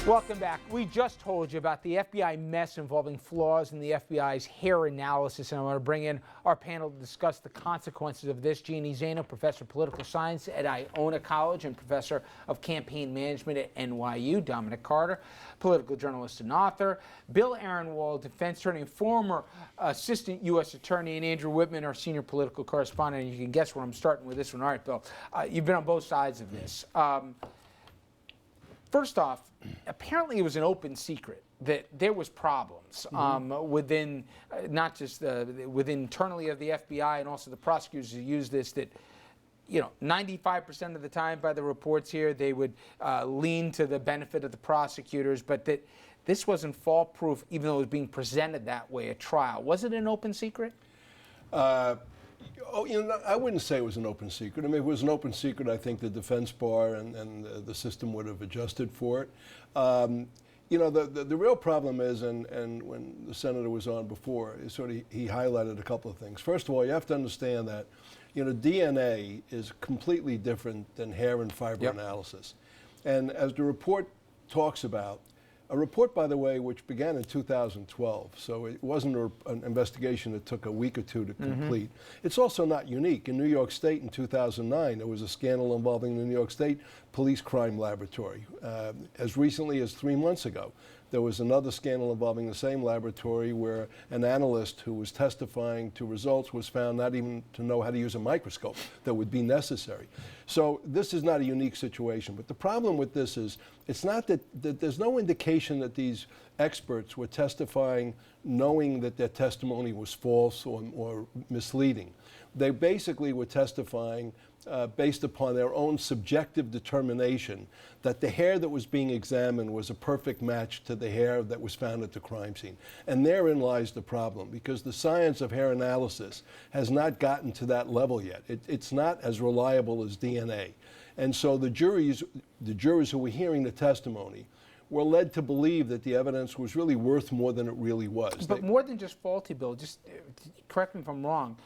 Welcome back. We just told you about the FBI mess involving flaws in the FBI's hair analysis, and I want to bring in our panel to discuss the consequences of this. Jeannie Zaino, professor of political science at Iona College and professor of campaign management at NYU. Dominic Carter, political journalist and author. Bill Ehrenwald, defense attorney and former assistant U.S. attorney, and Andrew Whitman, our senior political correspondent. And you can guess where I'm starting with this one. All right, Bill, you've been on both sides of this. First off, apparently it was an open secret that there was problems within, not just within internally of the FBI and also the prosecutors who used this, that 95% of the time by the reports here, they would lean to the benefit of the prosecutors, but that this wasn't fault-proof even though it was being presented that way at trial. Was it an open secret? I wouldn't say it was an open secret. I mean, if it was an open secret, I think the defense bar and the system would have adjusted for it. The real problem is, and when the senator was on before, he highlighted a couple of things. First of all, you have to understand that, DNA is completely different than hair and fiber analysis. And as the report talks about, a report, by the way, which began in 2012, so it wasn't an investigation that took a week or two to complete. It's also not unique. In New York State in 2009, there was a scandal involving the New York State Police Crime Laboratory. As recently as 3 months ago, there was another scandal involving the same laboratory where an analyst who was testifying to results was found not even to know how to use a microscope that would be necessary. So this is not a unique situation. But the problem with this is it's not that there's no indication that these experts were testifying knowing that their testimony was false or misleading. They basically were testifying based upon their own subjective determination that the hair that was being examined was a perfect match to the hair that was found at the crime scene. And therein lies the problem, because the science of hair analysis has not gotten to that level yet. It's not as reliable as DNA. And so the jurors who were hearing the testimony were led to believe that the evidence was really worth more than it really was. But more than just faulty, Bill, just correct me if I'm wrong,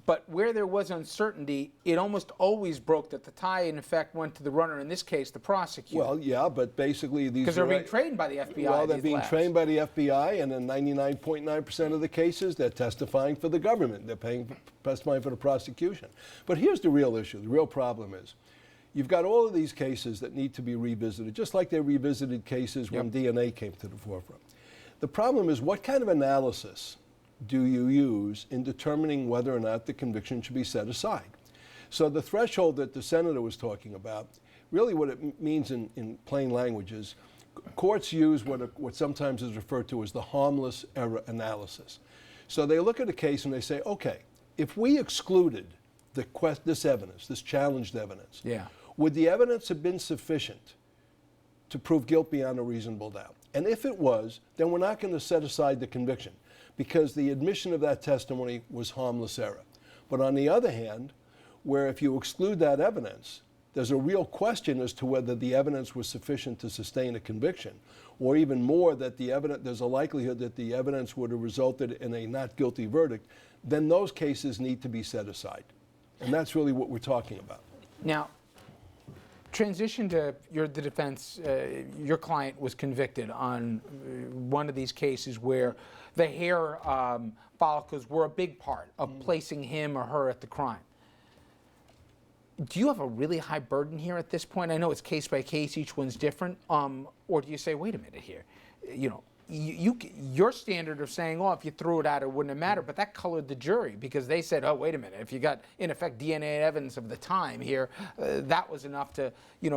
but where there was uncertainty, it almost always broke that the tie, in effect, went to the runner, in this case, the prosecutor. Well, yeah, but basically these... Because they're being trained by the FBI. Well, they're being trained by the FBI, and in 99.9% of the cases, they're testifying for the government. They're testifying for the prosecution. But here's the real issue. The real problem is, you've got all of these cases that need to be revisited, just like they revisited cases when DNA came to the forefront. The problem is, what kind of analysis do you use in determining whether or not the conviction should be set aside? So the threshold that the senator was talking about, really what it means in plain language is courts use what sometimes is referred to as the harmless error analysis. So they look at a case and they say, okay, if we excluded this evidence, this challenged evidence, would the evidence have been sufficient to prove guilt beyond a reasonable doubt? And if it was, then we're not going to set aside the conviction, because the admission of that testimony was harmless error. But on the other hand, where if you exclude that evidence, there's a real question as to whether the evidence was sufficient to sustain a conviction, or even more, that there's a likelihood that the evidence would have resulted in a not guilty verdict, then those cases need to be set aside. And that's really what we're talking about. Now, transition to the defense. Your client was convicted on one of these cases where the hair follicles were a big part of placing him or her at the crime. Do you have a really high burden here at this point? I know it's case by case, each one's different. Or do you say, wait a minute here, your standard of saying, oh, if you threw it out, it wouldn't have mattered, but that colored the jury, because they said, oh, wait a minute, if you got, in effect, DNA evidence of the time here, that was enough to,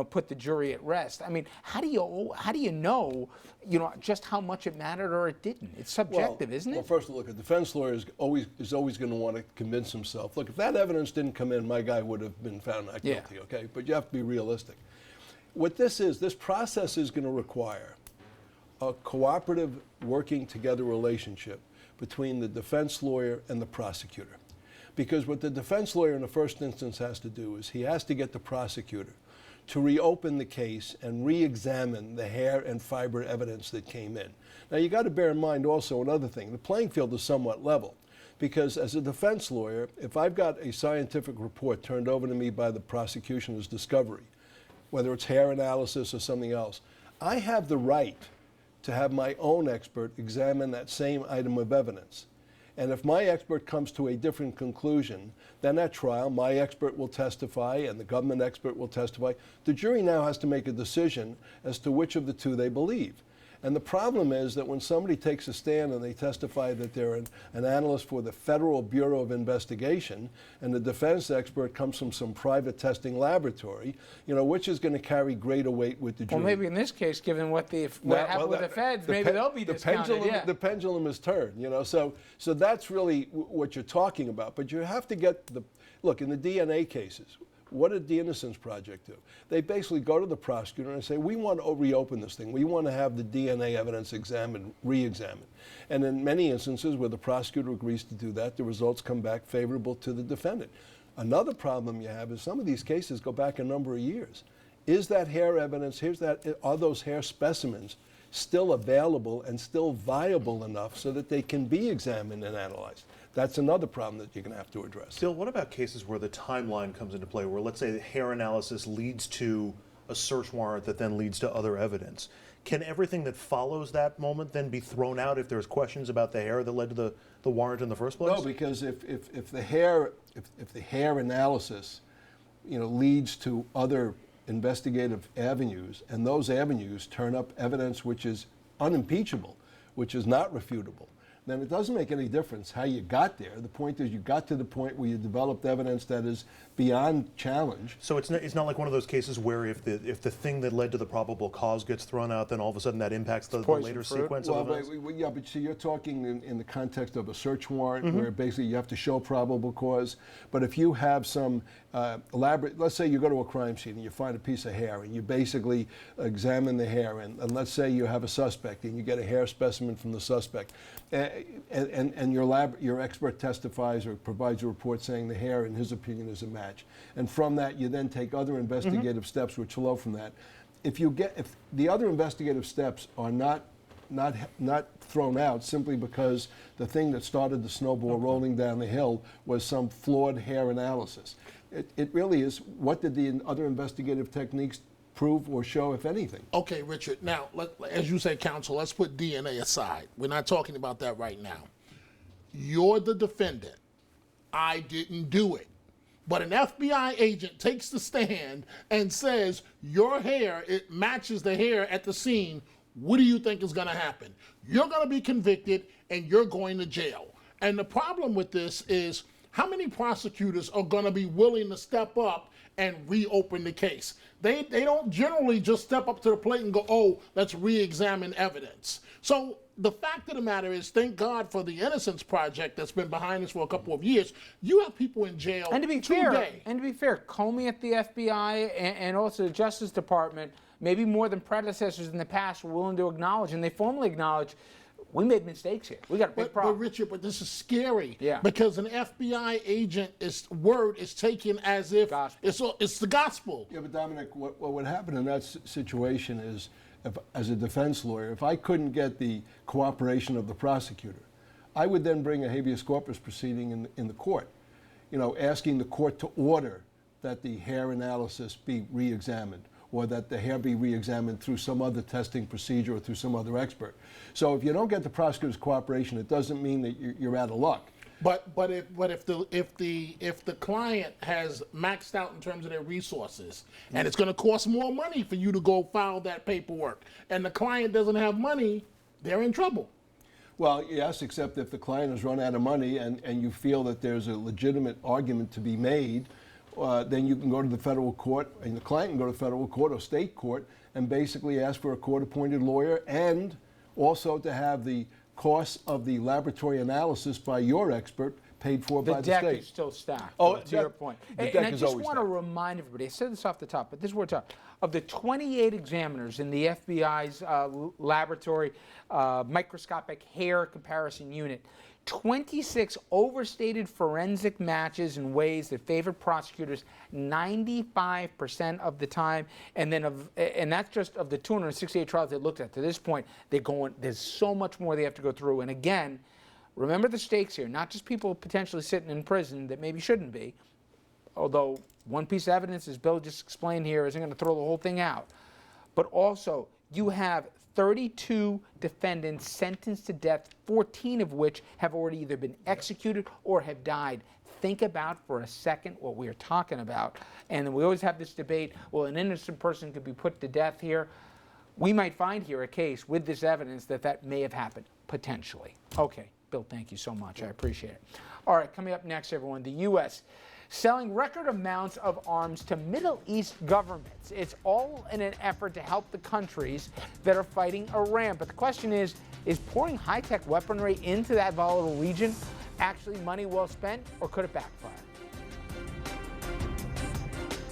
put the jury at rest. I mean, how do you know, just how much it mattered or it didn't? It's subjective, isn't it? Well, first, look, a defense lawyer is always going to want to convince himself. Look, if that evidence didn't come in, my guy would have been found not guilty, okay? But you have to be realistic. What this process is going to require a cooperative, working together relationship between the defense lawyer and the prosecutor. Because what the defense lawyer in the first instance has to do is he has to get the prosecutor to reopen the case and re-examine the hair and fiber evidence that came in. Now, you got to bear in mind also another thing. The playing field is somewhat level, because as a defense lawyer, if I've got a scientific report turned over to me by the prosecution as discovery, whether it's hair analysis or something else, I have the right to have my own expert examine that same item of evidence. And if my expert comes to a different conclusion, then at trial, my expert will testify and the government expert will testify. The jury now has to make a decision as to which of the two they believe. And the problem is that when somebody takes a stand and they testify that they're an analyst for the Federal Bureau of Investigation, and the defense expert comes from some private testing laboratory, which is going to carry greater weight with the jury? Well, maybe in this case, given what happened with the feds, maybe they'll be discounted. The pendulum is turned, So that's really what you're talking about. But you have to get look, in the DNA cases, what did the Innocence Project do? They basically go to the prosecutor and say, we want to reopen this thing. We want to have the DNA evidence examined, re-examined. And in many instances where the prosecutor agrees to do that, the results come back favorable to the defendant. Another problem you have is some of these cases go back a number of years. Is that hair evidence, are those hair specimens still available and still viable enough so that they can be examined and analyzed? That's another problem that you're going to have to address. Still, what about cases where the timeline comes into play, where let's say the hair analysis leads to a search warrant that then leads to other evidence? Can everything that follows that moment then be thrown out if there's questions about the hair that led to the warrant in the first place? No, because if the hair analysis leads to other investigative avenues, and those avenues turn up evidence which is unimpeachable, which is not refutable, then it doesn't make any difference how you got there. The point is you got to the point where you developed evidence that is beyond challenge. So it's not like one of those cases where if the thing that led to the probable cause gets thrown out, then all of a sudden that impacts the later sequence of events? Yeah, but see, you're talking in the context of a search warrant where basically you have to show probable cause. But if you have some elaborate, let's say you go to a crime scene and you find a piece of hair and you basically examine the hair, and let's say you have a suspect and you get a hair specimen from the suspect, and your expert testifies or provides a report saying the hair, in his opinion, is a match. And from that, you then take other investigative steps which flow from that. If the other investigative steps are not thrown out simply because the thing that started the snowball rolling down the hill was some flawed hair analysis, it really is, what did the other investigative techniques prove or show, if anything? Okay, Richard, now, as you say, counsel, let's put DNA aside. We're not talking about that right now. You're the defendant. I didn't do it. But an FBI agent takes the stand and says, your hair, it matches the hair at the scene. What do you think is going to happen? You're going to be convicted and you're going to jail. And the problem with this is, how many prosecutors are going to be willing to step up and reopen the case? They don't generally just step up to the plate and go, oh, let's re-examine evidence. So the fact of the matter is, thank God for the Innocence Project that's been behind us for a couple of years. You have people in jail today. And to be fair, Comey at the FBI and also the Justice Department, maybe more than predecessors in the past, were willing to acknowledge, and they formally acknowledge, we made mistakes here. We got a big problem. But Richard, this is scary. Yeah. Because an FBI agent word is taken as if it's the gospel. Yeah, but Dominic, what would happen in that situation is, as a defense lawyer, if I couldn't get the cooperation of the prosecutor, I would then bring a habeas corpus proceeding in the court, asking the court to order that the hair analysis be re-examined, or that the hair be re-examined through some other testing procedure or through some other expert. So if you don't get the prosecutor's cooperation, it doesn't mean that you're out of luck. But if the client has maxed out in terms of their resources, and it's going to cost more money for you to go file that paperwork, and the client doesn't have money, they're in trouble. Well, yes, except if the client has run out of money and you feel that there's a legitimate argument to be made, then you can go to the federal court, and the client can go to federal court or state court and basically ask for a court-appointed lawyer, and also to have the costs of the laboratory analysis by your expert paid for by the state. The deck is still stacked, to your point. The And deck I is just always want to stacked. remind everybody, I said this off the top, but this is where it's at. Of the 28 examiners in the FBI's laboratory microscopic hair comparison unit, 26 overstated forensic matches in ways that favored prosecutors 95% of the time, and that's just of the 268 trials they looked at. To this point, there's so much more they have to go through. And again, remember the stakes here, not just people potentially sitting in prison that maybe shouldn't be, although one piece of evidence, as Bill just explained here, isn't going to throw the whole thing out. But also, you have 32 defendants sentenced to death, 14 of which have already either been executed or have died. Think about for a second what we are talking about. And we always have this debate, well, an innocent person could be put to death here. We might find here a case with this evidence that may have happened, potentially. Okay, Bill, thank you so much. I appreciate it. All right, coming up next, everyone, the U.S. selling record amounts of arms to Middle East governments. It's all in an effort to help the countries that are fighting Iran. But the question is pouring high-tech weaponry into that volatile region actually money well spent, or could it backfire?